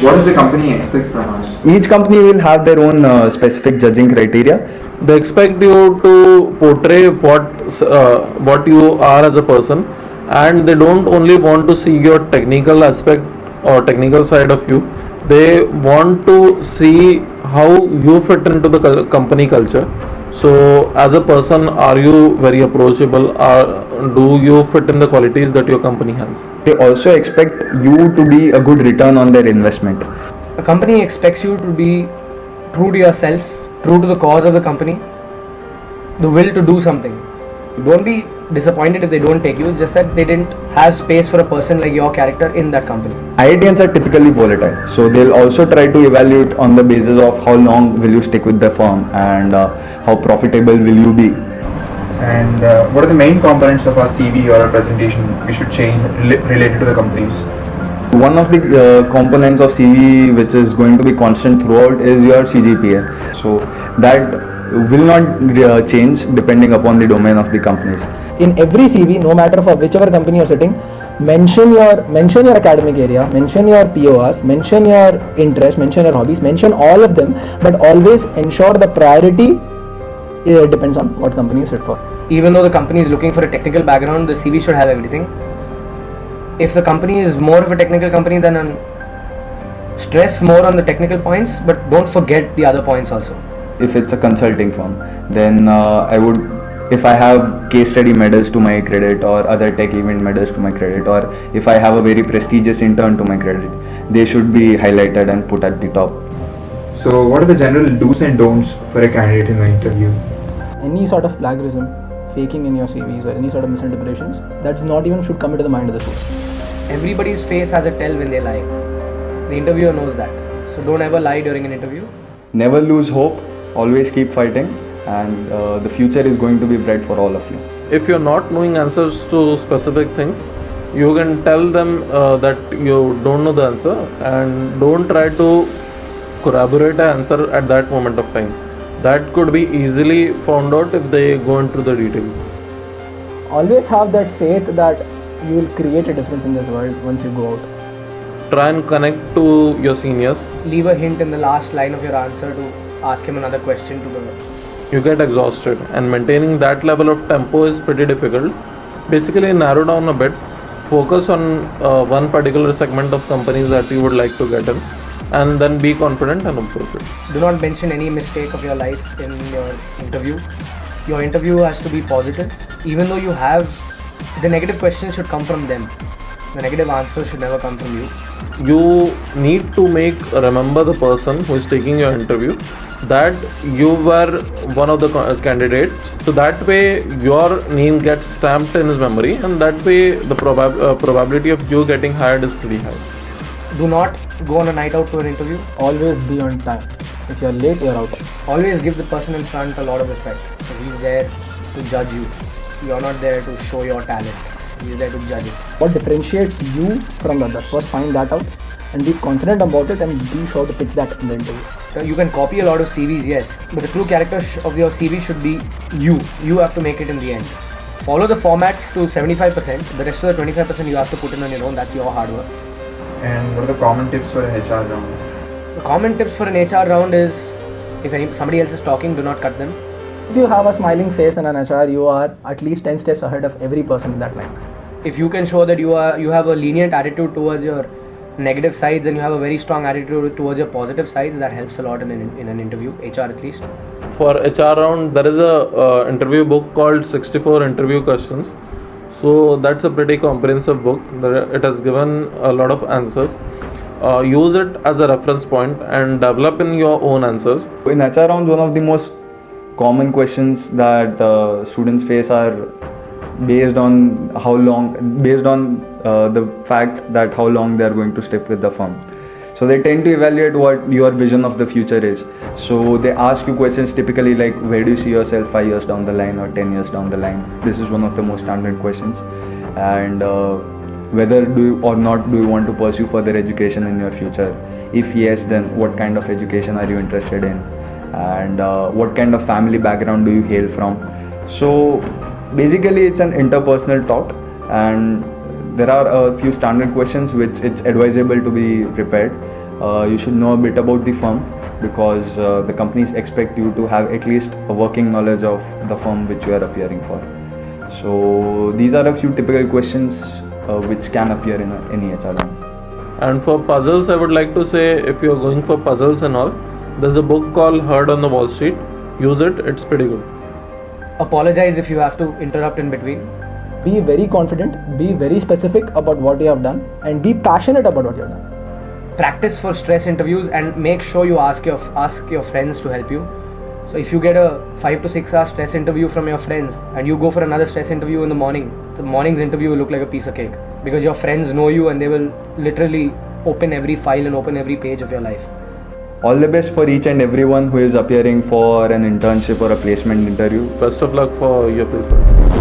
what does the company expect from us? Each company will have their own specific judging criteria. They expect you to portray what you are as a person, and they don't only want to see your technical aspect or technical side of you. They want to see how you fit into the company culture. So, as a person, are you very approachable? Do you fit in the qualities that your company has? They also expect you to be a good return on their investment. A company expects you to be true to yourself, true to the cause of the company, the will to do something. Don't be disappointed if they don't take you, just that they didn't have space for a person like your character in that company. IITians are typically volatile, so they'll also try to evaluate on the basis of how long will you stick with the firm and how profitable will you be. And what are the main components of our CV or our presentation we should change related to the companies? One of the components of CV which is going to be constant throughout is your CGPA. So that will not change depending upon the domain of the companies. In every CV, no matter for whichever company you're sitting, mention your academic area, mention your PORs, mention your interests, mention your hobbies, mention all of them, but always ensure the priority depends on what company you sit for. Even though the company is looking for a technical background, the CV should have everything. If the company is more of a technical company, then stress more on the technical points, but don't forget the other points also. If it's a consulting firm, then I would, if I have case study medals to my credit or other tech event medals to my credit, or if I have a very prestigious intern to my credit, they should be highlighted and put at the top. So what are the general do's and don'ts for a candidate in the interview? Any sort of plagiarism, faking in your CVs or any sort of misinterpretations, that's not even should come into the mind of the student. Everybody's face has a tell when they lie. The interviewer knows that. So don't ever lie during an interview. Never lose hope, always keep fighting, and the future is going to be bright for all of you. If you're not knowing answers to specific things, you can tell them that you don't know the answer, and don't try to corroborate an answer at that moment of time. That could be easily found out if they go into the details. Always have that faith that you will create a difference in this world once you go out. Try and connect to your seniors. Leave a hint in the last line of your answer to ask him another question to the. You get exhausted, and maintaining that level of tempo is pretty difficult. Basically, narrow down a bit, focus on one particular segment of companies that you would like to get in, and then be confident and approach it. Do not mention any mistake of your life in your interview. Your interview has to be positive. Even though you have, the negative questions should come from them. The negative answers should never come from you. You need to remember the person who is taking your interview, that you were one of the candidates. So that way your name gets stamped in his memory, and that way the probability of you getting hired is pretty high. Do not go on a night out to an interview. Always be on time. If you're late, you're out. Always give the person in front a lot of respect. He's there to judge you. You're not there to show your talent. He's there to judge it. What differentiates you from the others? First find that out and be confident about it, and be sure to pitch that in the interview. So you can copy a lot of CVs, yes, but the true character of your CV should be you. You have to make it in the end. Follow the formats to 75%. The rest of the 25% you have to put in on your own. That's your hard work. And what are the common tips for a HR round? The common tips for an HR round is, if somebody else is talking, do not cut them. If you have a smiling face in an HR, you are at least 10 steps ahead of every person in that line. If you can show that you have a lenient attitude towards your negative sides and you have a very strong attitude towards your positive sides, that helps a lot in an interview, HR at least. For HR round, there is a interview book called 64 Interview Questions. So that's a pretty comprehensive book. It has given a lot of answers. Use it as a reference point and develop in your own answers. In HR rounds, one of the most common questions that students face are based on the fact that how long they are going to stick with the firm. So they tend to evaluate what your vision of the future is. So they ask you questions typically like, where do you see yourself 5 years down the line or 10 years down the line? This is one of the most standard questions. And whether do you or not do you want to pursue further education in your future? If yes, then what kind of education are you interested in? And what kind of family background do you hail from? So basically it's an interpersonal talk, and there are a few standard questions which it's advisable to be prepared. You should know a bit about the firm because the companies expect you to have at least a working knowledge of the firm which you are appearing for. So these are a few typical questions which can appear in any HR round. And for puzzles, I would like to say, if you're going for puzzles and all, there's a book called Heard on the Wall Street. Use it, it's pretty good. Apologize if you have to interrupt in between. Be very confident, be very specific about what you have done, and be passionate about what you have done. Practice for stress interviews and make sure you ask your friends to help you. So if you get a 5 to 6 hour stress interview from your friends and you go for another stress interview in the morning's interview will look like a piece of cake because your friends know you and they will literally open every file and open every page of your life. All the best for each and everyone who is appearing for an internship or a placement interview. Best of luck for your placement.